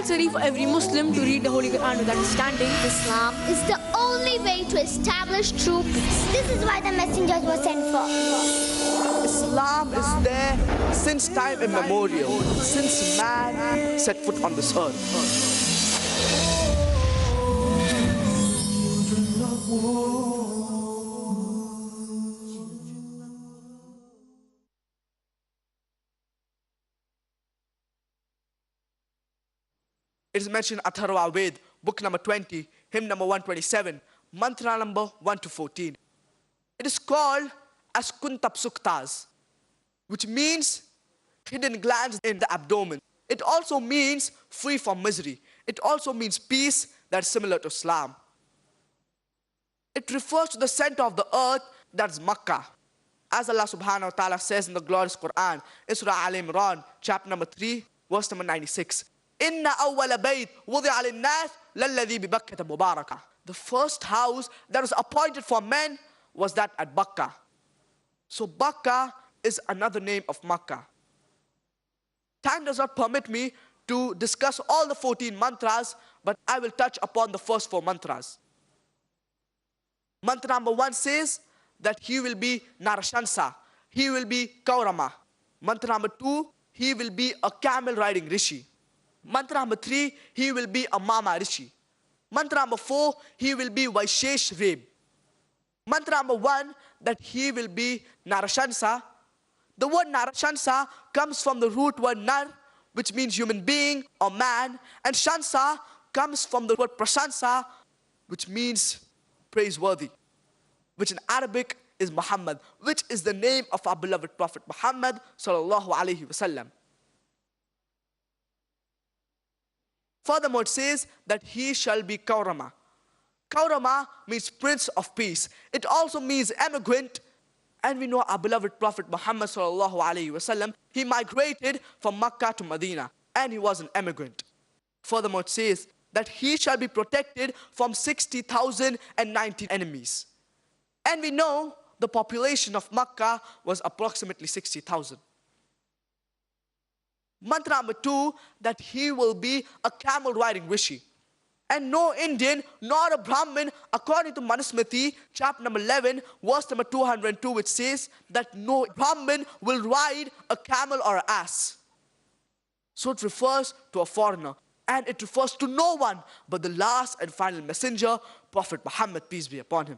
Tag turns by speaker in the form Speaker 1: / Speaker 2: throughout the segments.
Speaker 1: compulsory for every Muslim to read the Holy Quran with understanding.
Speaker 2: Islam is the only way to establish true peace. This is why the messengers were sent for.
Speaker 3: Islam is there since time immemorial, since man set foot on this earth. It is mentioned in Akthar, book number 20, hymn number 127, mantra number 1 to 14. It is called as kuntab suktas, which means hidden glands in the abdomen. It also means free from misery. It also means peace that is similar to Islam. It refers to the center of the earth, that's Makkah. As Allah subhanahu wa ta'ala says in the glorious Quran, in Surah Al-Imran, chapter number 3, verse number 96. Inna awwala bayt wudi'a lin-nas lalladhi bi Bakkata mubarakah. The first house that was appointed for men was that at Bakkah. So Bakkah is another name of Makkah. Time does not permit me to discuss all the 14 mantras, but I will touch upon the first 4 mantras. Mantra number 1 says that he will be Narashansa, he will be Kaurama. Mantra number 2, he will be a camel riding Rishi. Mantra number 3, he will be a Mama Rishi. Mantra number 4, he will be Vaishesh Reb. Mantra number 1, that he will be Narashansa. The word Narashansa comes from the root word Nar, which means human being or man, and Shansa comes from the word Prashansa, which means praiseworthy, which in Arabic is Muhammad, which is the name of our beloved Prophet Muhammad sallallahu alaihi wasallam. Furthermore, it says that he shall be Kaurama. Kaurama means Prince of Peace. It also means emigrant. And we know our beloved Prophet Muhammad sallallahu alaihi wasallam, he migrated from Makkah to Medina, and he was an emigrant. Furthermore, it says that he shall be protected from 60,090 enemies. And we know the population of Makkah was approximately 60,000. Mantra number 2, that he will be a camel riding Rishi. And no Indian nor a Brahmin, according to Manusmriti, chapter number 11, verse number 202, which says that no Brahmin will ride a camel or an ass. So it refers to a foreigner. And it refers to no one but the last and final messenger, Prophet Muhammad, peace be upon him.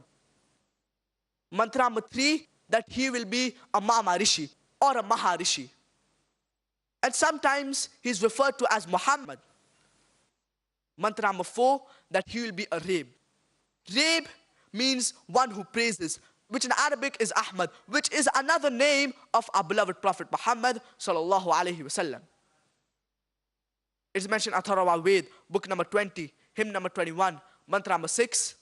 Speaker 3: Mantra number 3, that he will be a Mama Rishi or a Maharishi. And sometimes he's referred to as Muhammad. Mantra number 4, that he will be a Reb. Reb means one who praises, which in Arabic is Ahmad, which is another name of our beloved Prophet Muhammad sallallahu alaihi wasallam. It's mentioned in Akthar, book number 20, hymn number 21, mantra number 6,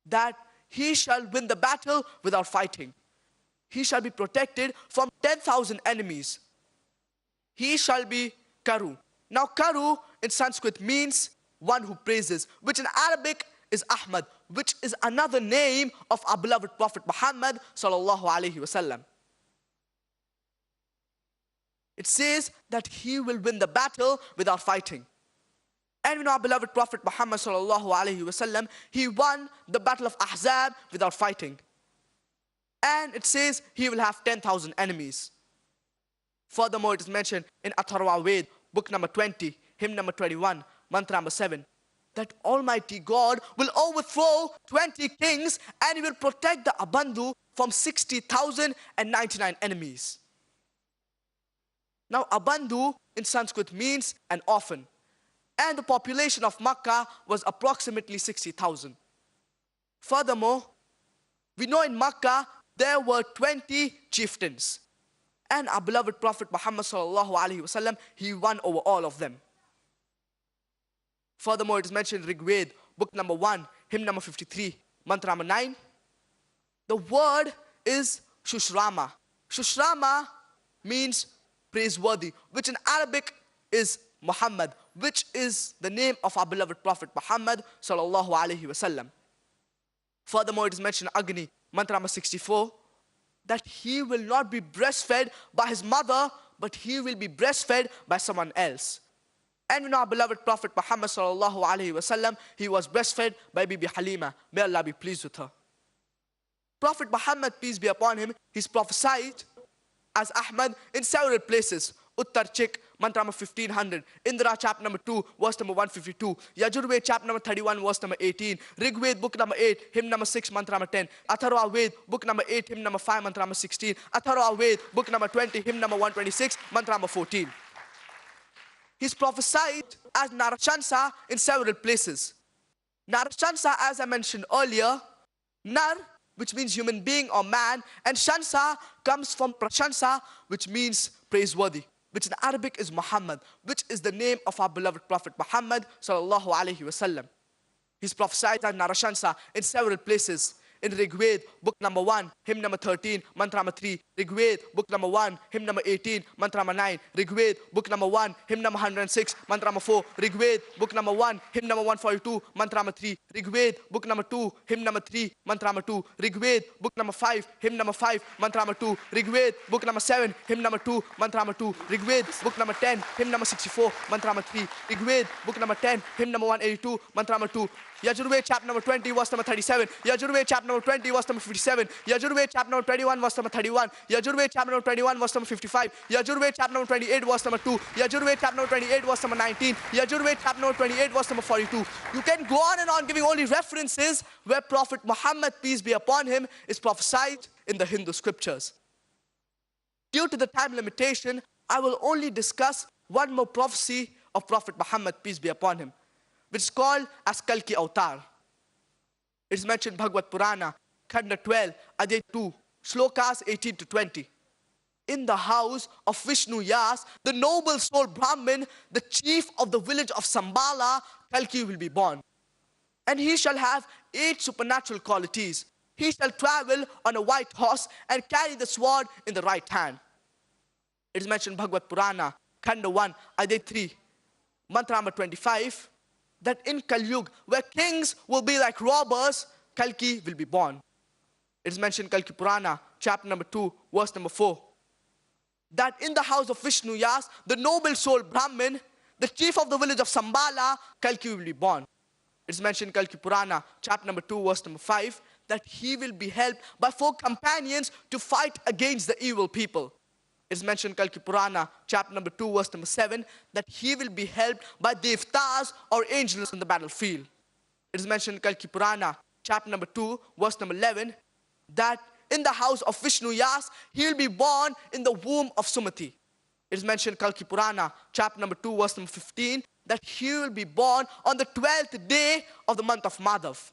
Speaker 3: that he shall win the battle without fighting. He shall be protected from 10,000 enemies. He shall be Karu. Now Karu in Sanskrit means one who praises, which in Arabic is Ahmad, which is another name of our beloved Prophet Muhammad sallallahu alaihi wasallam. It says that he will win the battle without fighting. And we know our beloved Prophet Muhammad sallallahu alaihi wasallam, he won the battle of Ahzab without fighting. And it says he will have 10,000 enemies. Furthermore, it is mentioned in Akthar, book number 20, hymn number 21, mantra number 7, that Almighty God will overthrow 20 kings and he will protect the Abandhu from 60,099 enemies. Now, Abandhu in Sanskrit means an orphan. And the population of Makkah was approximately 60,000. Furthermore, we know in Makkah there were 20 chieftains. And our beloved Prophet Muhammad sallallahu alaihi wasallam, he won over all of them. Furthermore, it is mentioned in Rigved, book number 1, hymn number 53, mantra number 9. The word is Shushrama. Shushrama means praiseworthy, which in Arabic is Muhammad, which is the name of our beloved Prophet Muhammad sallallahu alaihi wasallam. Furthermore, it is mentioned in Agni, mantra number 64, that he will not be breastfed by his mother, but he will be breastfed by someone else. And we know our beloved Prophet Muhammad sallallahu alaihi wasallam, he was breastfed by Bibi Halima. May Allah be pleased with her. Prophet Muhammad, peace be upon him, he's prophesied as Ahmad in several places. Uttar Chik, mantra number 1500. Indra, chapter number 2, verse number 152. Yajurved, chapter number 31, verse number 18. Rigved, book number 8, hymn number 6, mantra number 10. Atharva Ved, book number 8, hymn number 5, mantra number 16. Atharva Ved, book number 20, hymn number 126, mantra number 14. He's prophesied as Narashansa in several places. Narashansa, as I mentioned earlier, Nar, which means human being or man, and Shansa comes from Prashansa, which means praiseworthy, which in Arabic is Muhammad, which is the name of our beloved Prophet Muhammad sallallahu alaihi wasallam. He's prophesied as Narashansa in several places. In Rigved, book number 1, hymn number 13, mantra number 3. Rigved, book number 1, hymn number 18, mantra number 9. Rigved, book number 1, hymn number 106, mantra number 4. Rigved, book number 1, hymn number 142, mantra number 3. Rigved, book number 2, hymn number 3, mantra number 2. Rigved, book number 5, hymn number 5, mantra number 2. Rigved, book number 7, hymn number 2, mantra number 2. Rigved, book number 10, hymn number 64, mantra number 3. Rigved, book number 10, hymn number 182, mantra number 2. Yajurved, chapter number 20, verse number 37. Yajurved, chapter number 20, verse number 57. Yajurved, chapter number 21, verse number 31. Yajurved, chapter number 21, verse number 55. Yajurved, chapter number 28, verse number 2. Yajurved, chapter number 28, verse number 19. Yajurved, chapter number 28, verse number 42. You can go on and on giving only references where Prophet Muhammad, peace be upon him, is prophesied in the Hindu scriptures. Due to the time limitation, I will only discuss one more prophecy of Prophet Muhammad, peace be upon him, which is called as Kalki Akthar. It is mentioned in Bhagavad Purana, Khanda 12, Adhyay 2, Shlokas 18 to 20. In the house of Vishnu Yas, the noble soul Brahmin, the chief of the village of Sambala, Kalki will be born. And he shall have 8 supernatural qualities. He shall travel on a white horse and carry the sword in the right hand. It is mentioned in Bhagavad Purana, Khanda 1, Adhyay 3, mantra number 25, that in Kali Yuga, where kings will be like robbers, Kalki will be born. It is mentioned in Kalki Purana, chapter number 2, verse number 4, that in the house of Vishnu Yas, the noble soul Brahmin, the chief of the village of Sambala, Kalki will be born. It is mentioned in Kalki Purana, chapter number 2, verse number 5, that he will be helped by 4 companions to fight against the evil people. It is mentioned in Kalki Purana, chapter number 2, verse number 7, that he will be helped by devtas or angels in the battlefield. It is mentioned in Kalki Purana, chapter number 2, verse number 11, that in the house of Vishnu Yas, he will be born in the womb of Sumati. It is mentioned in Kalki Purana, chapter number 2, verse number 15, that he will be born on the 12th day of the month of Madhav.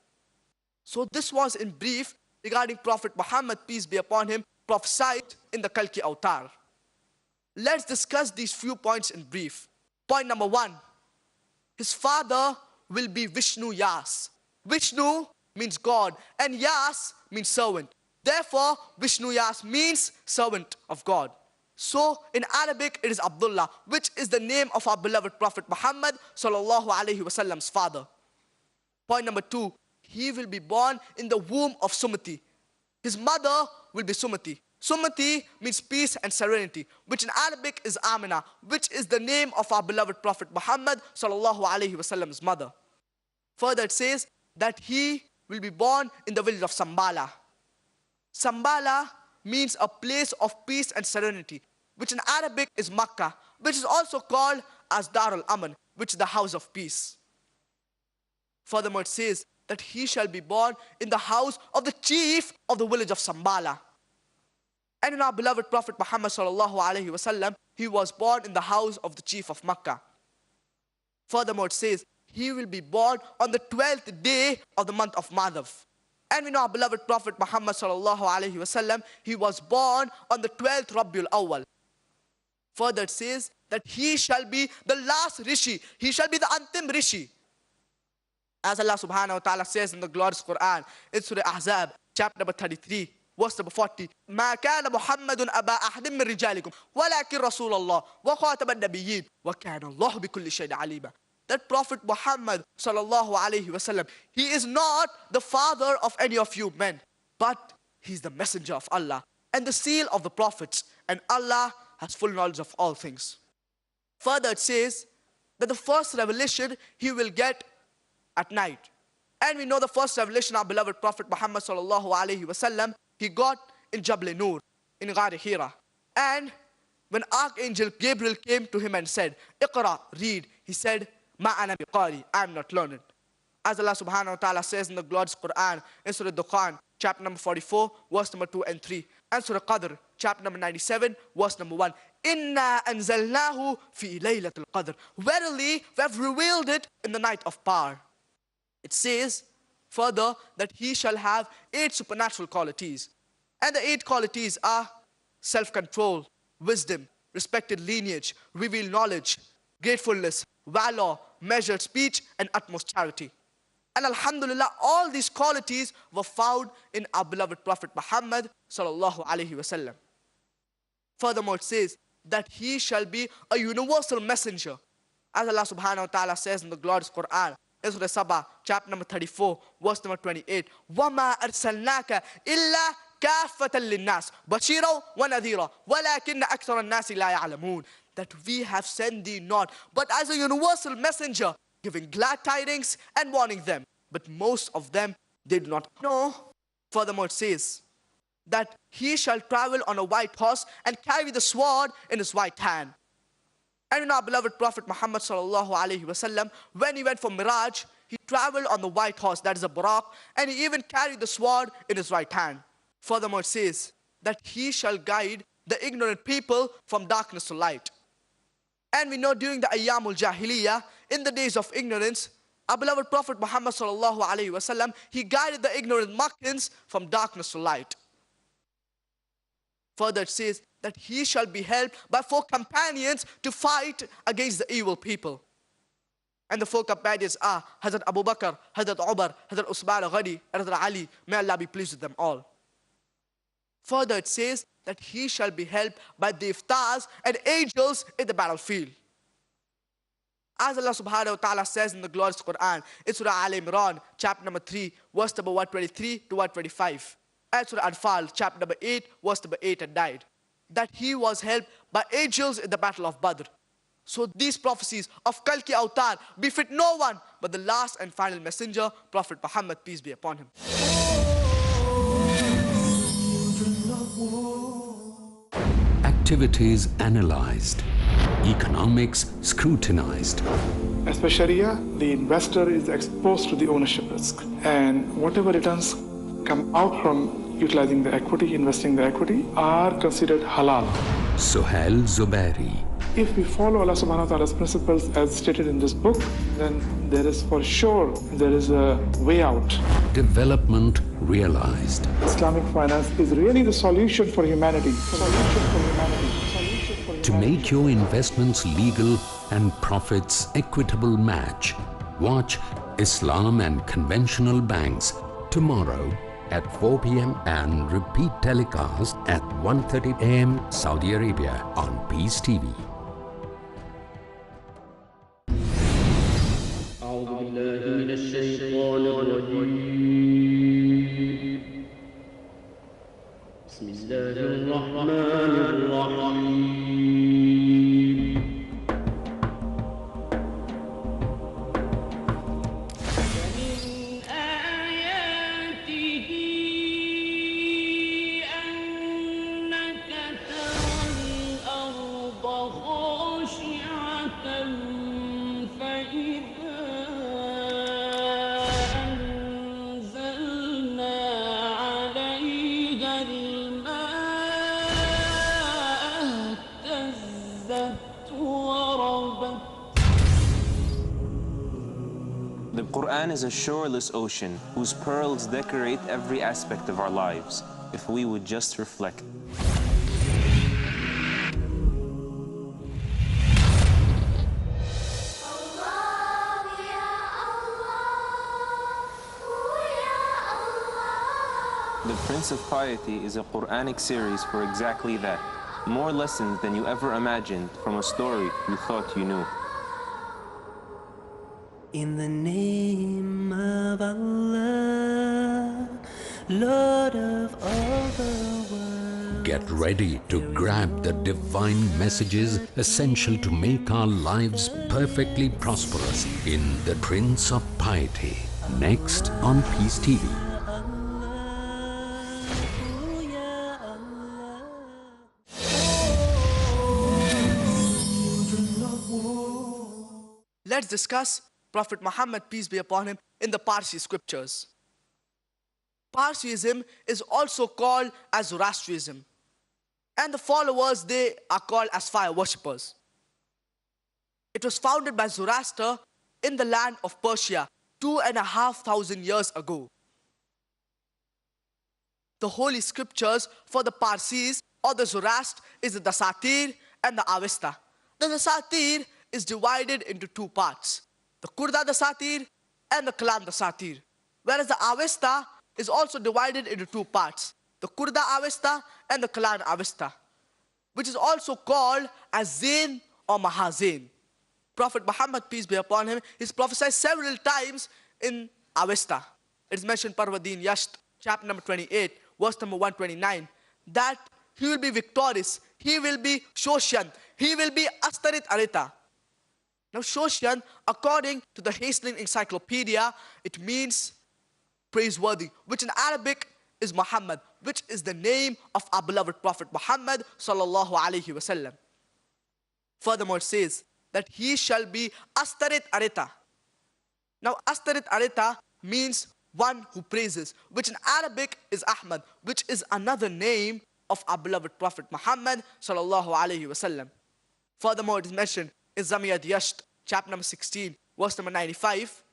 Speaker 3: So this was in brief regarding Prophet Muhammad, peace be upon him, prophesied in the Kalki Akthar. Let's discuss these few points in brief. Point number 1, his father will be Vishnu Yas. Vishnu means God and Yas means servant. Therefore, Vishnu Yas means servant of God. So in Arabic it is Abdullah, which is the name of our beloved Prophet Muhammad sallallahu alaihi wasallam's father. Point number 2, he will be born in the womb of Sumati. His mother will be Sumati. Sumati means peace and serenity, which in Arabic is Amina, which is the name of our beloved Prophet Muhammad sallallahu alaihi wasallam's mother. Further it says that he will be born in the village of Sambala. Sambala means a place of peace and serenity, which in Arabic is Makkah, which is also called as Darul Aman, which is the house of peace. Furthermore it says that he shall be born in the house of the chief of the village of Sambala. And in our beloved Prophet Muhammad sallallahu alaihi wasallam, he was born in the house of the chief of Makkah. Furthermore it says, he will be born on the 12th day of the month of Madhav. And we know our beloved Prophet Muhammad sallallahu alaihi wasallam, he was born on the 12th Rabiul Awwal. Further it says that he shall be the last Rishi, he shall be the Antim Rishi. As Allah subhanahu wa ta'ala says in the glorious Quran, in Surah Ahzab, chapter number 33, verse number 40, ما كان محمد أبا أحد من رجالكم ولكن رسول الله وخاتم النبيين وكان الله بكل شيء عليما. That Prophet Muhammad sallallahu alaihi wasallam, he is not the father of any of you men, but he's the messenger of Allah and the seal of the prophets, and Allah has full knowledge of all things. Further it says that the first revelation he will get at night. And we know the first revelation our beloved Prophet Muhammad sallallahu alaihi wasallam he got in Jabal Nur, in Ghar Hira. And when Archangel Gabriel came to him and said, Iqra, read, he said, Ma ana biqari, I am not learned. As Allah subhanahu wa ta'ala says in the glorious Quran, in Surah Dukhan, chapter number 44, verse number 2 and 3. And Surah Qadr, chapter number 97, verse number 1. Inna anzalnahu fi laylatul qadr. Verily, we have revealed it in the night of power. It says further that he shall have 8 supernatural qualities. And the 8 qualities are self-control, wisdom, respected lineage, revealed knowledge, gratefulness, valor, measured speech, and utmost charity. And alhamdulillah, all these qualities were found in our beloved Prophet Muhammad sallallahu alaihi wasallam. Furthermore, it says that he shall be a universal messenger. As Allah subhanahu wa ta'ala says in the glorious Quran, in Surah Sabah, chapter number 34, verse number 28. وَمَا أَرْسَلْنَاكَ إِلَّا كَافَّةً لِلنَّاسِ بَشِيرًا وَنَذِيرًا وَلَكِنَّ أَكْثَرَ النَّاسِ لَا يَعْلَمُونَ. That we have sent thee not, but as a universal messenger, giving glad tidings and warning them. But most of them did not know. Furthermore, it says that he shall travel on a white horse and carry the sword in his right hand. And in our beloved Prophet Muhammad sallallahu alaihi wasallam, when he went for Miraj, he traveled on the white horse, that is a buraq, and he even carried the sword in his right hand. Furthermore, it says that he shall guide the ignorant people from darkness to light. And we know during the Ayyamul Jahiliyyah, in the days of ignorance, our beloved Prophet Muhammad sallallahu alaihi wasallam, he guided the ignorant Makkans from darkness to light. Further, it says that he shall be helped by 4 companions to fight against the evil people. And the 4 companions are Hazrat Abu Bakr, Hazrat Umar, Hazrat Usman al-Ghani, and Hazrat Ali. May Allah be pleased with them all. Further, it says that he shall be helped by the iftars and angels in the battlefield. As Allah subhanahu wa ta'ala says in the glorious Quran, in Surah Al Imran, chapter number 3, verse number 123 to 125. And Surah Anfal, chapter number 8, verse number 8 and 9. That he was helped by angels in the battle of Badr. So these prophecies of Kalki Avtar befit no one but the last and final messenger, Prophet Muhammad, peace be upon him.
Speaker 4: Activities analyzed, economics scrutinized.
Speaker 5: As per Sharia, the investor is exposed to the ownership risk, and whatever returns come out from utilizing the equity, investing the equity, are considered halal.
Speaker 4: Suhail Zubairi.
Speaker 5: If we follow Allah subhanahu wa ta'ala's principles as stated in this book, then there is for sure, there is a way out.
Speaker 4: Development realized.
Speaker 5: Islamic finance is really the solution for humanity.
Speaker 4: To make your investments legal and profits equitable match, watch Islam and Conventional Banks tomorrow at 4 p.m. and repeat telecast at 1:30 a.m. Saudi Arabia on Peace TV.
Speaker 6: أعوذ بالله من الشيطان الرجيم. بسم الله الرحمن الرحيم.
Speaker 7: The Quran is a shoreless ocean whose pearls decorate every aspect of our lives, if we would just reflect. The Prince of Piety is a Quranic series for exactly that. More lessons than you ever imagined from a story you thought you knew.
Speaker 8: In the name of Allah, Lord of all the world.
Speaker 4: Get ready to grab the divine messages essential to make our lives perfectly prosperous in The Prince of Piety. Next on Peace TV.
Speaker 3: Let's discuss Prophet Muhammad, peace be upon him, in the Parsi scriptures. Parsiism is also called as Zoroastrianism, and the followers, they are called as fire worshippers. It was founded by Zoroaster in the land of Persia 2,500 years ago. The holy scriptures for the Parsis or the Zoroaster is the Dasatir and the Avesta. The Dasatir is divided into two parts, the Kurda Dasatir and the Kalam Dasatir, whereas the Avesta is also divided into two parts, the Kurda Avesta and the Kalam Avesta, which is also called as Zain or Mahazain. Prophet Muhammad, peace be upon him, is prophesied several times in Avesta. It is mentioned Parvadin Yasht, chapter number 28, verse number 129, that he will be victorious, he will be Shoshan, he will be Astarit Arita. Now Shoshan, according to the Hastening Encyclopedia, it means praiseworthy, which in Arabic is Muhammad, which is the name of our beloved Prophet Muhammad sallallahu alaihi wasallam. Furthermore, it says that he shall be Astarit Arita. Now Astarit Arita means one who praises, which in Arabic is Ahmad, which is another name of our beloved Prophet Muhammad sallallahu alaihi wasallam. Furthermore, it is mentioned in Zamiyat Yasht, chapter number 16, verse number 95,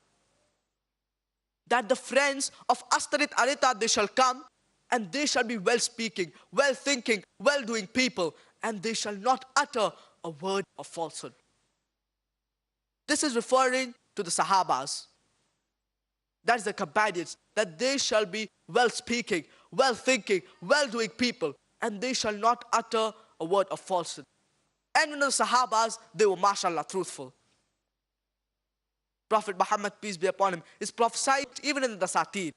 Speaker 3: that the friends of Astarit Arita, they shall come, and they shall be well-speaking, well-thinking, well-doing people, and they shall not utter a word of falsehood. This is referring to the Sahabas. That is the companions, that they shall be well-speaking, well-thinking, well-doing people, and they shall not utter a word of falsehood. And the Sahabas, they were, mashallah, truthful. Prophet Muhammad, peace be upon him, is prophesied even in the Dasatir.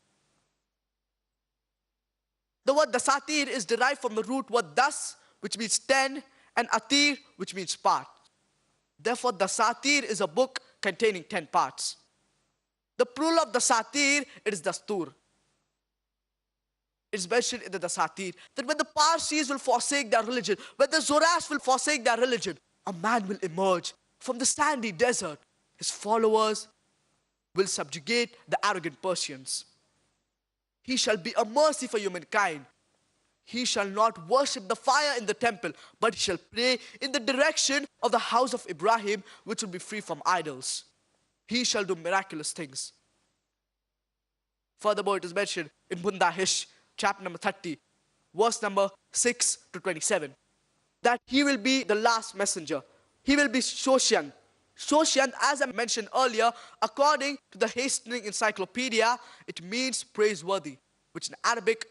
Speaker 3: The word Dasatir is derived from the root word das, which means 10, and atir, which means part. Therefore, Dasatir is a book containing 10 parts. The plural of Dasatir, it is Dastur. It is mentioned in the Dasatir that when the Parsis will forsake their religion, when the Zoroastrians will forsake their religion, a man will emerge from the sandy desert. His followers will subjugate the arrogant Persians. He shall be a mercy for humankind. He shall not worship the fire in the temple, but he shall pray in the direction of the house of Ibrahim, which will be free from idols. He shall do miraculous things. Furthermore, it is mentioned in Bundahish, chapter number 30, verse number 6 to 27, that he will be the last messenger. He will be Shoshan. Shoshan, as I mentioned earlier, according to the Hastening Encyclopedia, it means praiseworthy, which in Arabic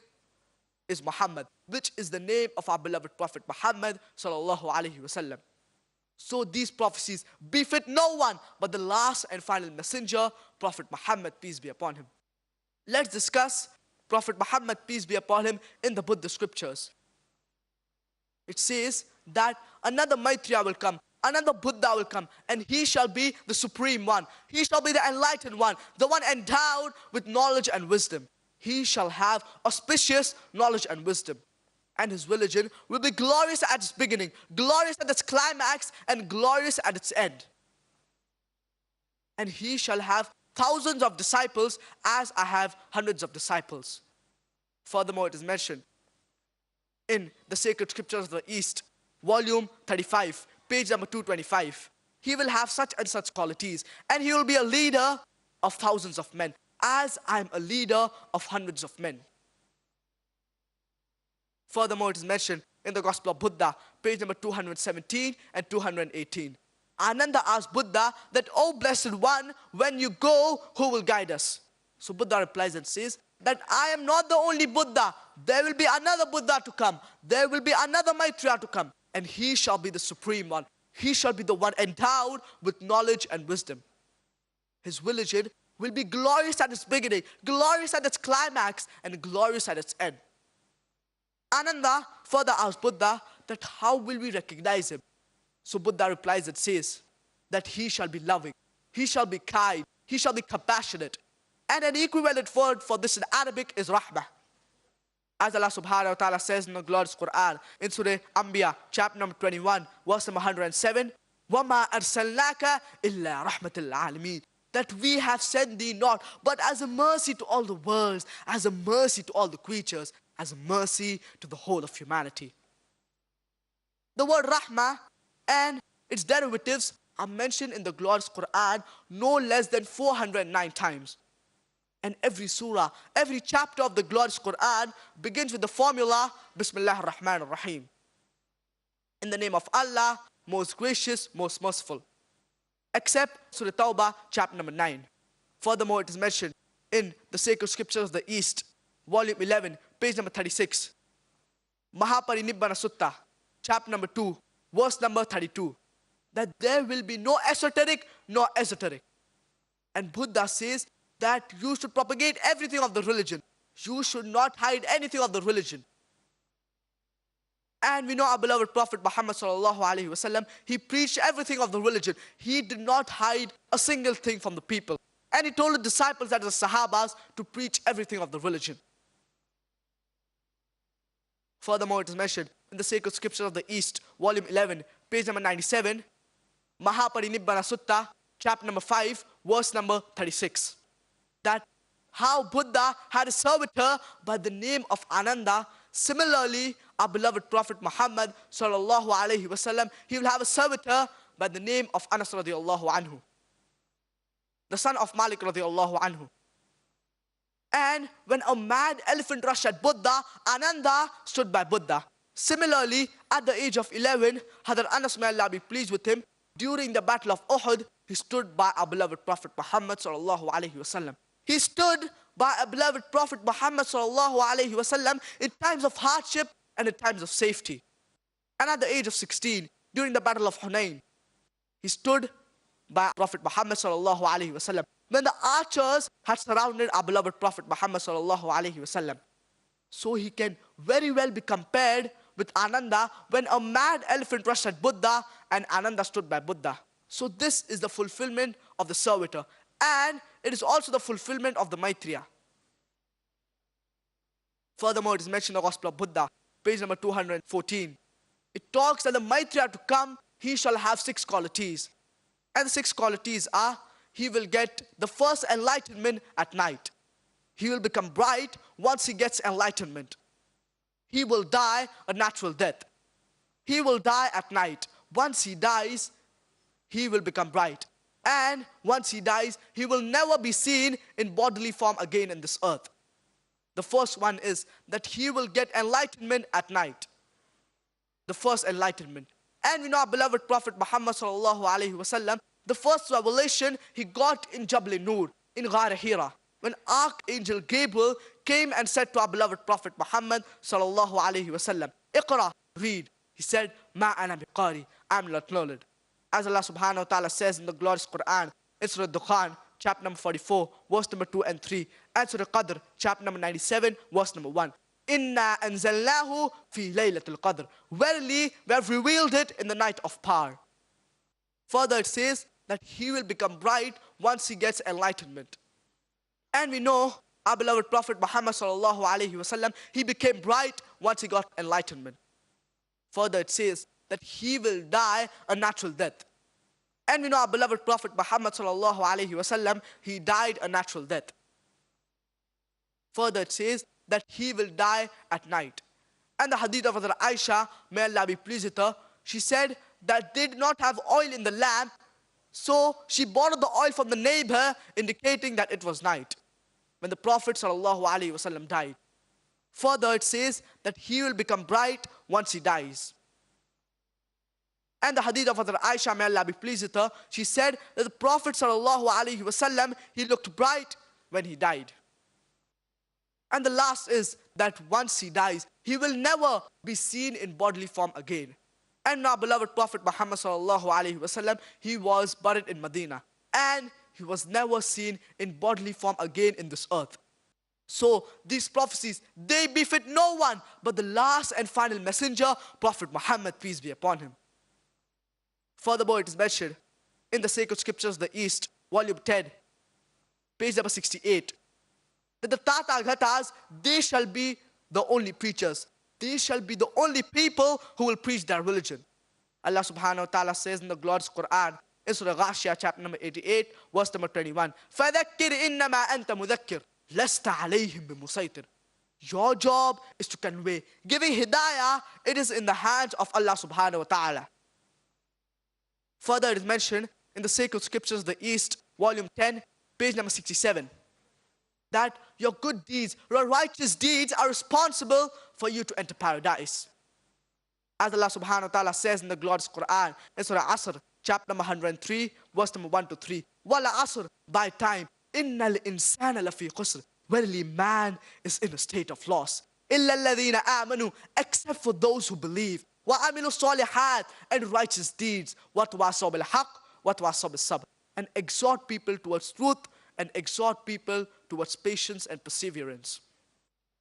Speaker 3: is Muhammad, which is the name of our beloved Prophet Muhammad sallallahu alaihi wasallam. So these prophecies befit no one but the last and final messenger, Prophet Muhammad, peace be upon him. Let's discuss Prophet Muhammad, peace be upon him, in the Buddha scriptures. It says that another Maitreya will come, another Buddha will come, and he shall be the supreme one. He shall be the enlightened one, the one endowed with knowledge and wisdom. He shall have auspicious knowledge and wisdom. And his religion will be glorious at its beginning, glorious at its climax, and glorious at its end. And he shall have thousands of disciples as I have hundreds of disciples. Furthermore, it is mentioned in the Sacred Scriptures of the East, volume 35, page number 225. He will have such and such qualities, and he will be a leader of thousands of men, as I am a leader of hundreds of men. Furthermore, it is mentioned in the Gospel of Buddha, page number 217 and 218. Ananda asked Buddha that, "O Blessed One, when you go, who will guide us?" So Buddha replies and says that I am not the only Buddha. There will be another Buddha to come. There will be another Maitreya to come. And he shall be the supreme one. He shall be the one endowed with knowledge and wisdom. His religion will be glorious at its beginning, glorious at its climax, and glorious at its end. Ananda further asked Buddha that how will we recognize him? So Buddha replies and says that he shall be loving, he shall be kind, he shall be compassionate. And an equivalent word for this in Arabic is rahmah. As Allah subhanahu wa ta'ala says in the glorious Quran, in Surah Anbiya, chapter number 21, verse number 107, وَمَا أَرْسَلْنَاكَ إِلَّا رَحْمَةً لِلْعَالَمِينَ. That we have sent thee not, but as a mercy to all the worlds, as a mercy to all the creatures, as a mercy to the whole of humanity. The word rahmah and its derivatives are mentioned in the glorious Quran no less than 409 times. And every surah, every chapter of the glorious Quran begins with the formula, Bismillah ar-Rahman ar-Rahim. In the name of Allah, most gracious, most merciful. Except Surah Tawbah, chapter number 9. Furthermore, it is mentioned in the sacred scriptures of the East, volume 11, page number 36. Mahaparinibbana Sutta, chapter number 2, verse number 32. That there will be no esoteric nor esoteric. And Buddha says that you should propagate everything of the religion. You should not hide anything of the religion. And we know our beloved Prophet Muhammad sallallahu alaihi wasallam, he preached everything of the religion. He did not hide a single thing from the people. And he told the disciples, that is the Sahabas, to preach everything of the religion. Furthermore, it is mentioned in the sacred scriptures of the East, volume 11, page number 97, Mahaparinibbana Sutta, chapter number 5, verse number 36. That how Buddha had a servitor by the name of Ananda. Similarly, our beloved Prophet Muhammad sallallahu alaihi wasallam, he will have a servitor by the name of Anas radiallahu anhu, the son of Malik radiallahu anhu. And when a mad elephant rushed at Buddha, Ananda stood by Buddha. Similarly, at the age of 11, Hadhrat Anas, may Allah be pleased with him, during the battle of Uhud, he stood by our beloved Prophet Muhammad sallallahu alaihi wasallam. He stood by our beloved Prophet Muhammad sallallahu alaihi wasallam in times of hardship and in times of safety. And at the age of 16, during the battle of Hunain, he stood by Prophet Muhammad sallallahu alaihi wasallam when the archers had surrounded our beloved Prophet Muhammad sallallahu alaihi wasallam. So he can very well be compared with Ananda when a mad elephant rushed at Buddha and Ananda stood by Buddha. So this is the fulfillment of the servitor, and it is also the fulfillment of the Maitreya. Furthermore, it is mentioned in the Gospel of Buddha, page number 214. It talks that the Maitreya to come, he shall have 6 qualities. And the 6 qualities are, he will get the first enlightenment at night. He will become bright once he gets enlightenment. He will die a natural death. He will die at night. Once he dies, he will become bright. And once he dies, he will never be seen in bodily form again in this earth. The first one is that he will get enlightenment at night. The first enlightenment. And we know our beloved Prophet Muhammad sallallahu alaihi wasallam, the first revelation he got in Jabal Nur, in Ghar Hira, when Archangel Gabriel came and said to our beloved Prophet Muhammad sallallahu alaihi wasallam, Iqra, read. He said, Ma ana biqari, I'm not learned. As Allah subhanahu wa ta'ala says in the glorious Quran, in Surah Dukhan, chapter number 44, verse number 2 and 3, and Surah Qadr, chapter number 97, verse number 1. Inna anzalnahu fi laylatul qadr. Verily, we have revealed it in the night of power. Further, it says that he will become bright once he gets enlightenment. And we know our beloved Prophet Muhammad sallallahu alaihi wasallam, he became bright once he got enlightenment. Further, it says that he will die a natural death. And we know our beloved Prophet Muhammad sallallahu alaihi wasallam, he died a natural death. Further, it says that he will die at night. And the hadith of Hazrat Aisha, may Allah be pleased with her, she said that they did not have oil in the lamp, so she borrowed the oil from the neighbor, indicating that it was night when the Prophet sallallahu alaihi wasallam died. Further, it says that he will become bright once he dies. And the hadith of Hazrat Aisha, may Allah be pleased with her, she said that the Prophet sallallahu alaihi wasallam, he looked bright when he died. And the last is that once he dies, he will never be seen in bodily form again. And our beloved Prophet Muhammad sallallahu alaihi wasallam, he was buried in Medina, and he was never seen in bodily form again in this earth. So these prophecies, they befit no one but the last and final messenger, Prophet Muhammad, peace be upon him. Furthermore, it is mentioned in the sacred scriptures, the East, volume 10, page number 68, that the Tathagatas, they shall be the only preachers. They shall be the only people who will preach their religion. Allah subhanahu wa ta'ala says in the glorious Quran, in Surah Ghashiyah, chapter number 88, verse number 21, فَذَكِّرْ إِنَّمَا أَنْتَ مُذَكِّرْ لَسْتَ عَلَيْهِمْ بِمُسَيْطِرٍ. Your job is to convey. Giving hidayah, it is in the hands of Allah subhanahu wa ta'ala. Further, it is mentioned in the sacred scriptures, the East, volume 10, page number 67, that your good deeds, your righteous deeds are responsible for you to enter paradise. As Allah subhanahu wa ta'ala says in the glorious Quran, in Surah Asr, chapter number 103, verse number 1 to 3, Wala Asr, by time, Innal insana lafi khusr, verily man is in a state of loss. Illa alladhina amanu, except for those who believe. Wa amilu salihat, and righteous deeds. Wa tawasaw bil haqq, wa tawasaw bis sabr. And exhort people towards truth, and exhort people towards patience and perseverance.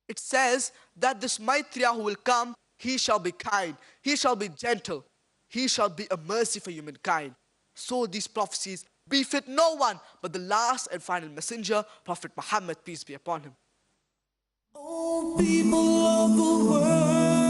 Speaker 3: It says that this Maitreya who will come, he shall be kind, he shall be gentle, he shall be a mercy for humankind. So these prophecies befit no one but the last and final messenger, Prophet Muhammad, peace be upon him.
Speaker 8: Oh, people of the world.